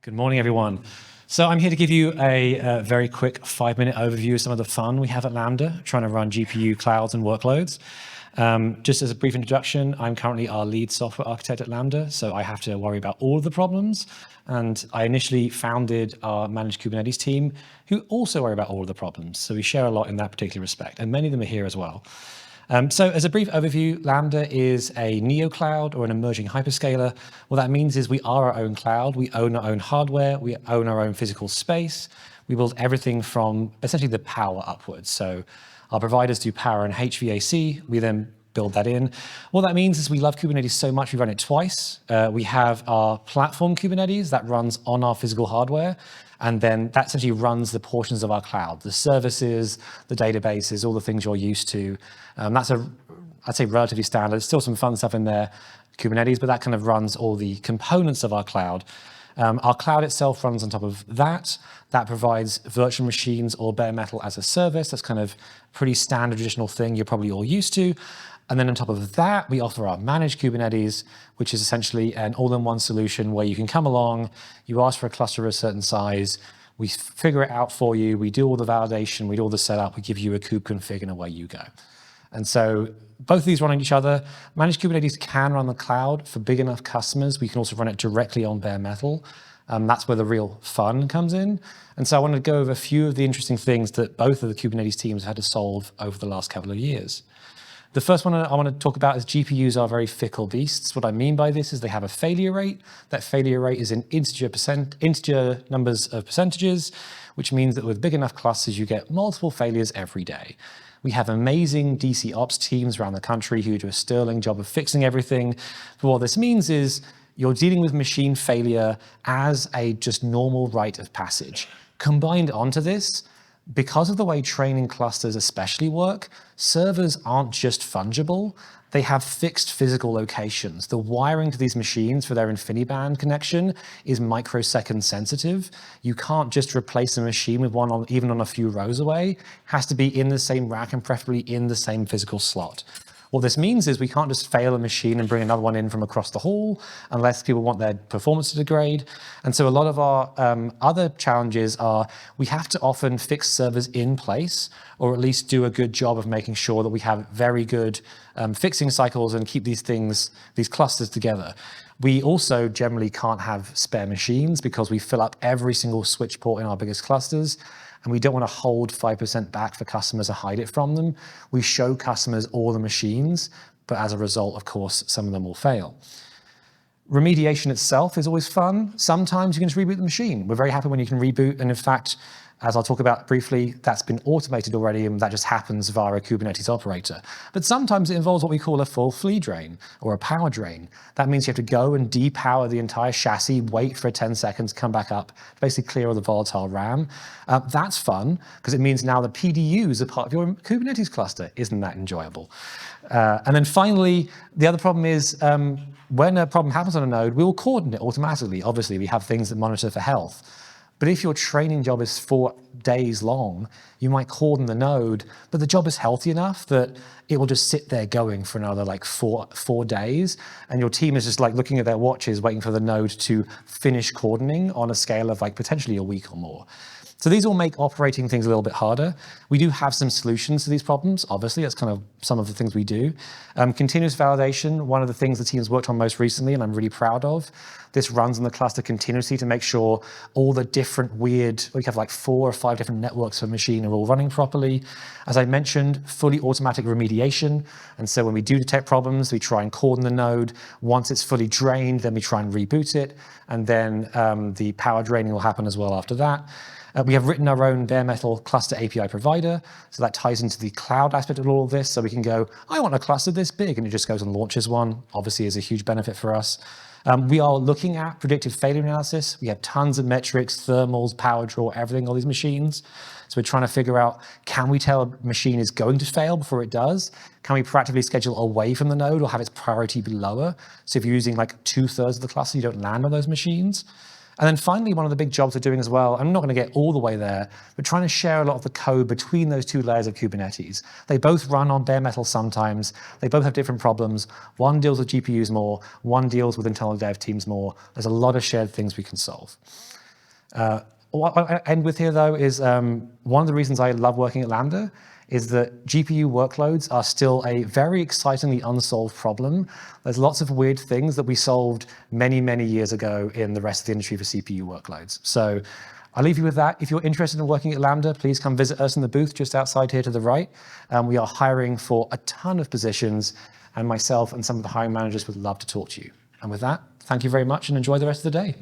Good morning, everyone. So I'm here to give you a very quick 5-minute overview of some of the fun we have at Lambda, trying to run GPU clouds and workloads. Just as a brief introduction, I'm currently our lead software architect at Lambda, so I have to worry about all of the problems. And I initially founded our managed Kubernetes team, who also worry about all of the problems. So we share a lot in that particular respect, and many of them are here as well. So as a brief overview, Lambda is a neo-cloud or an emerging hyperscaler. What that means is we are our own cloud. We own our own hardware. We own our own physical space. We build everything from essentially the power upwards. So our providers do power and HVAC. We then build that in. What that means is we love Kubernetes so much, we run it twice. We have our platform Kubernetes that runs on our physical hardware. And then that essentially runs the portions of our cloud, the services, the databases, all the things you're used to. That's I'd say relatively standard. There's still some fun stuff in there, Kubernetes, but that kind of runs all the components of our cloud. Our cloud itself runs on top of that. That provides virtual machines or bare metal as a service. That's kind of pretty standard traditional thing you're probably all used to. And then on top of that, we offer our managed Kubernetes, which is essentially an all-in-one solution where you can come along, you ask for a cluster of a certain size, we figure it out for you, we do all the validation, we do all the setup, we give you a kube config, and away you go. And so both of these run on each other. Managed Kubernetes can run the cloud for big enough customers. We can also run it directly on bare metal. That's where the real fun comes in. And so I wanted to go over a few of the interesting things that both of the Kubernetes teams had to solve over the last couple of years. The first one I want to talk about is GPUs are very fickle beasts. What I mean by this is they have a failure rate. That failure rate is in integer numbers of percentages, which means that with big enough clusters, you get multiple failures every day. We have amazing DC ops teams around the country who do a sterling job of fixing everything. But what this means is you're dealing with machine failure as a just normal rite of passage. Combined onto this, because of the way training clusters especially work, servers aren't just fungible, they have fixed physical locations. The wiring to these machines for their InfiniBand connection is microsecond sensitive. You can't just replace a machine with one even on a few rows away. It has to be in the same rack and preferably in the same physical slot. What this means is we can't just fail a machine and bring another one in from across the hall unless people want their performance to degrade. And so a lot of our other challenges are we have to often fix servers in place or at least do a good job of making sure that we have very good fixing cycles and keep these clusters together. We also generally can't have spare machines because we fill up every single switch port in our biggest clusters. And we don't want to hold 5% back for customers or hide it from them. We show customers all the machines, but as a result, of course, some of them will fail. Remediation itself is always fun. Sometimes you can just reboot the machine. We're very happy when you can reboot. And in fact, as I'll talk about briefly, that's been automated already, and that just happens via a Kubernetes operator. But sometimes it involves what we call a full flea drain or a power drain. That means you have to go and depower the entire chassis, wait for 10 seconds, come back up, basically clear all the volatile RAM. That's fun because it means now the PDUs are part of your Kubernetes cluster. Isn't that enjoyable? And then finally, the other problem is when a problem happens on a node, we will cordon it automatically. Obviously, we have things that monitor for health. But if your training job is 4 days long, you might cordon the node, but the job is healthy enough that it will just sit there going for another like four days. And your team is just like looking at their watches, waiting for the node to finish cordoning on a scale of like potentially a week or more. So these all make operating things a little bit harder. We do have some solutions to these problems. Obviously, that's kind of some of the things we do. Continuous validation, one of the things the team's worked on most recently, and I'm really proud of. This runs in the cluster continuously to make sure all the different we have like 4 or 5 different networks per machine are all running properly. As I mentioned, fully automatic remediation. And so when we do detect problems, we try and cordon the node. Once it's fully drained, then we try and reboot it. And then the power draining will happen as well after that. We have written our own bare metal cluster API provider, so that ties into the cloud aspect of all of this. So we can go, I want a cluster this big, and it just goes and launches one. Obviously, is a huge benefit for us. We are looking at predictive failure analysis. We have tons of metrics, thermals, power draw, everything, all these machines. So we're trying to figure out, can we tell a machine is going to fail before it does? Can we proactively schedule away from the node or have its priority be lower? So if you're using like 2/3 of the cluster, you don't land on those machines. And then finally, one of the big jobs we're doing as well, I'm not going to get all the way there, but trying to share a lot of the code between those two layers of Kubernetes. They both run on bare metal sometimes. They both have different problems. One deals with GPUs more. One deals with internal dev teams more. There's a lot of shared things we can solve. What I end with here, though, is one of the reasons I love working at Lambda is that GPU workloads are still a very excitingly unsolved problem. There's lots of weird things that we solved many, many years ago in the rest of the industry for CPU workloads. So I'll leave you with that. If you're interested in working at Lambda, please come visit us in the booth just outside here to the right. We are hiring for a ton of positions, and myself and some of the hiring managers would love to talk to you. And with that, thank you very much and enjoy the rest of the day.